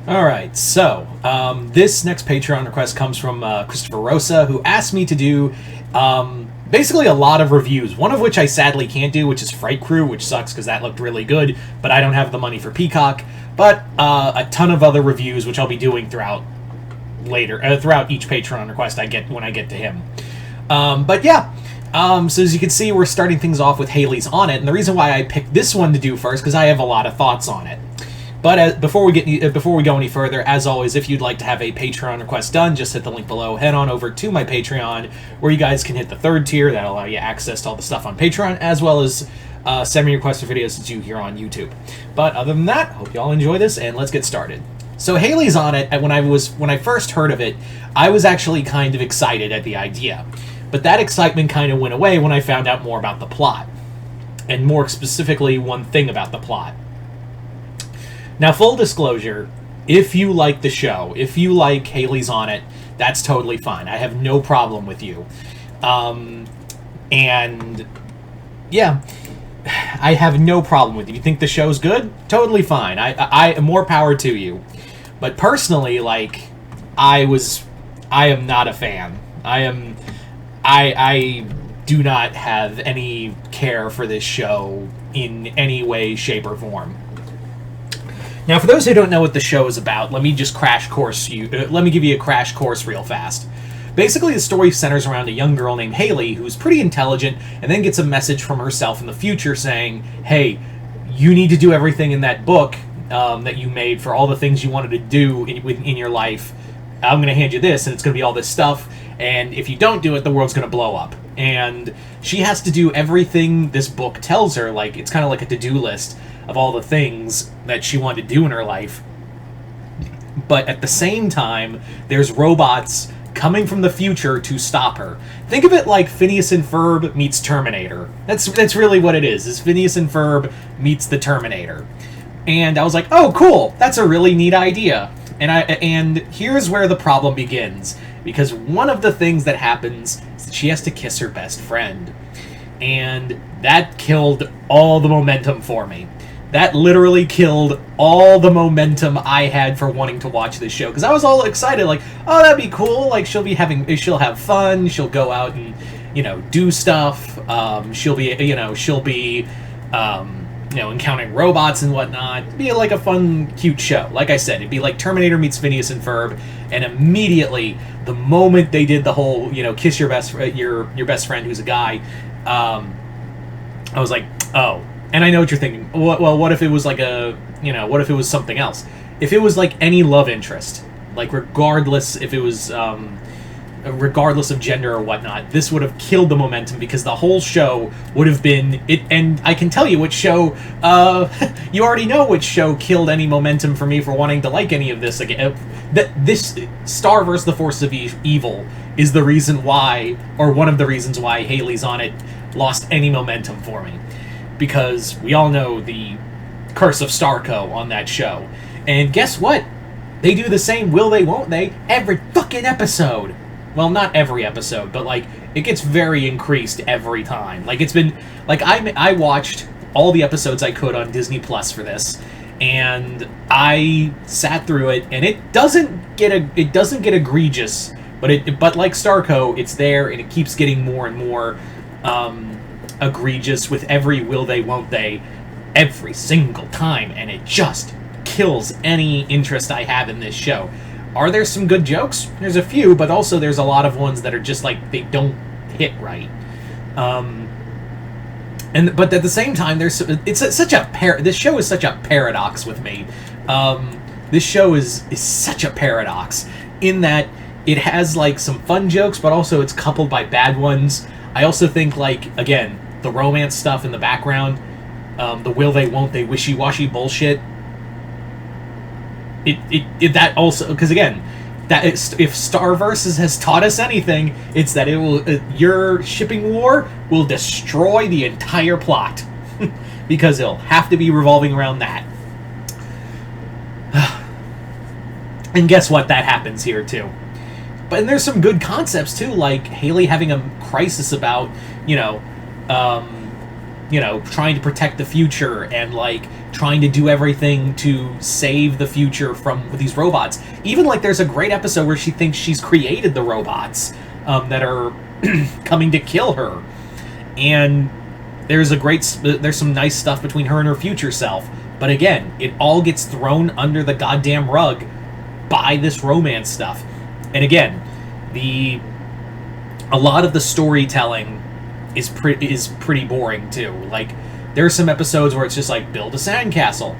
Alright, so, this next Patreon request comes from Christopher Rosa, who asked me to do, basically a lot of reviews, one of which I sadly can't do, which is Fright Crew, which sucks because that looked really good, but I don't have the money for Peacock, but a ton of other reviews, which I'll be doing throughout each Patreon request I get when I get to him. But yeah, so as you can see, we're starting things off with Haliey's on It, and the reason why I picked this one to do first, because I have a lot of thoughts on it. But before we go any further, as always, if you'd like to have a Patreon request done, just hit the link below. Head on over to my Patreon, where you guys can hit the third tier. That'll allow you access to all the stuff on Patreon, as well as send me requests for videos to do here on YouTube. But other than that, hope you all enjoy this, and let's get started. So Haliey's on It, and when I first heard of it, I was actually kind of excited at the idea. But that excitement kind of went away when I found out more about the plot. And more specifically, one thing about the plot. Now, full disclosure, if you like the show, if you like Haliey's on It, that's totally fine. I have no problem with you. And, yeah, I have no problem with you. You think the show's good? Totally fine. I more power to you. But personally, like, I am not a fan. I do not have any care for this show in any way, shape, or form. Now, for those who don't know what the show is about, let me just let me give you a crash course real fast. Basically, the story centers around a young girl named Haliey who's pretty intelligent and then gets a message from herself in the future saying, hey, you need to do everything in that book that you made for all the things you wanted to do in your life. I'm going to hand you this, and it's going to be all this stuff, and if you don't do it, the world's going to blow up. And she has to do everything this book tells her. Like, it's kind of like a to-do list of all the things that she wanted to do in her life. But at the same time, there's robots coming from the future to stop her. Think of it like Phineas and Ferb meets Terminator. That's really what it is Phineas and Ferb meets the Terminator. And I was like, oh, cool, that's a really neat idea. And here's where the problem begins. Because one of the things that happens is that she has to kiss her best friend. And that killed all the momentum for me. That literally killed all the momentum I had for wanting to watch this show. Because I was all excited, like, oh, that'd be cool. Like, she'll have fun. She'll go out and, do stuff. She'll be encountering robots and whatnot. It'd be like a fun, cute show. Like I said, it'd be like Terminator meets Phineas and Ferb. And immediately, the moment they did the whole, kiss your best friend who's a guy, I was like, oh. And I know what you're thinking. Well, what if it was like what if it was something else? If it was like any love interest, like regardless if it was, regardless of gender or whatnot, this would have killed the momentum because the whole show would have been it. And I can tell you which show, you already know which show killed any momentum for me for wanting to like any of this again. This Star vs. the Force of Evil is the reason why, or one of the reasons why Haliey's on It lost any momentum for me. Because we all know the curse of Starco on that show. And guess what? They do the same will they, won't they, every fucking episode. Well, not every episode, but, like, it gets very increased every time. Like, it's been... Like, I watched all the episodes I could on Disney Plus for this, and I sat through it, and it doesn't get egregious, but like Starco, it's there, and it keeps getting more and more, egregious with every will they, won't they, every single time, and it just kills any interest I have in this show. Are there some good jokes? There's a few, but also there's a lot of ones that are just like, they don't hit right. But at the same time, this show is such a paradox with me. This show is such a paradox in that it has like some fun jokes, but also it's coupled by bad ones. I also think, like, again, the romance stuff in the background, the will they, won't they, wishy-washy bullshit. That also, because again, if Starverse has taught us anything, it's that your shipping war will destroy the entire plot, because it'll have to be revolving around that. And guess what? That happens here too. And there's some good concepts too, like Haliey having a crisis about, trying to protect the future and like trying to do everything to save the future from these robots. Even like there's a great episode where she thinks she's created the robots that are coming to kill her, and there's some nice stuff between her and her future self. But again, it all gets thrown under the goddamn rug by this romance stuff. And again, a lot of the storytelling is pretty boring too. Like, there are some episodes where it's just like, build a sandcastle,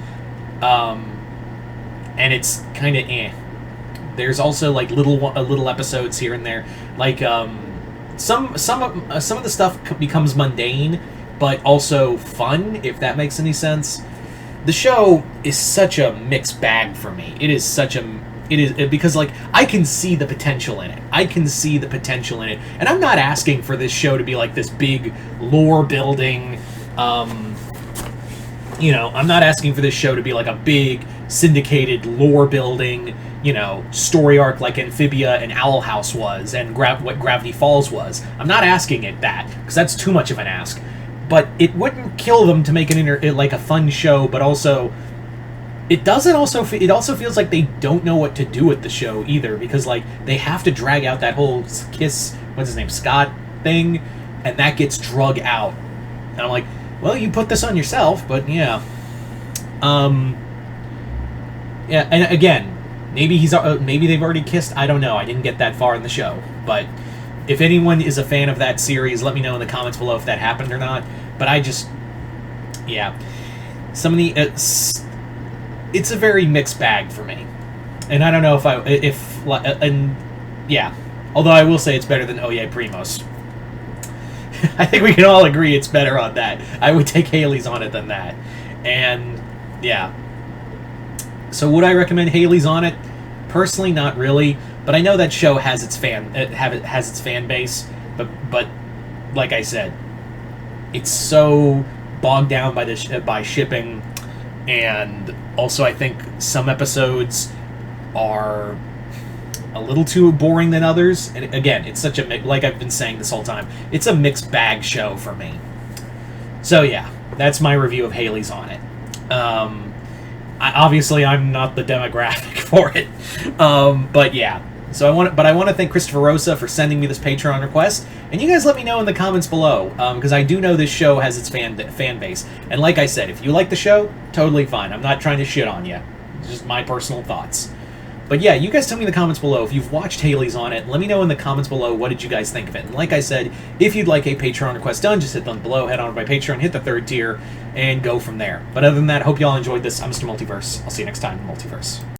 and it's kind of eh. There's also like little episodes here and there, like some of the stuff becomes mundane, but also fun, if that makes any sense. The show is such a mixed bag for me. It is because like I can see the potential in it. And I'm not asking for this show to be like this big lore building. I'm not asking for this show to be like a big syndicated lore building, story arc like Amphibia and Owl House was, and what Gravity Falls was. I'm not asking it that, because that's too much of an ask. But it wouldn't kill them to make it like a fun show, but also it also feels like they don't know what to do with the show either, because like they have to drag out that whole Scott thing, and that gets drug out. And I'm like, well, you put this on yourself, but yeah. Yeah, and again, maybe they've already kissed. I don't know. I didn't get that far in the show, but if anyone is a fan of that series, let me know in the comments below if that happened or not. But some of the it's a very mixed bag for me, and I don't know although I will say it's better than Oye Primos. I think we can all agree it's better on that. I would take Haliey's on it than that. And yeah, so would I recommend Haliey's on it? Personally, not really, but I know that show has its fan base, but like I said, it's so bogged down by shipping, and also I think some episodes are a little too boring than others. And again, it's such like I've been saying this whole time, it's a mixed bag show for me. So yeah, that's my review of Haliey's on it. Obviously I'm not the demographic for it, but yeah. So I want to thank Christopher Rosa for sending me this Patreon request, and you guys let me know in the comments below, because I do know this show has its fan base. And like I said, if you like the show, totally fine. I'm not trying to shit on you. It's just my personal thoughts. But yeah, you guys tell me in the comments below if you've watched Haliey's on it. Let me know in the comments below what did you guys think of it. And like I said, if you'd like a Patreon request done, just hit the link below, head on to my Patreon, hit the 3rd tier, and go from there. But other than that, I hope you all enjoyed this. I'm Mr. Multiverse. I'll see you next time in Multiverse.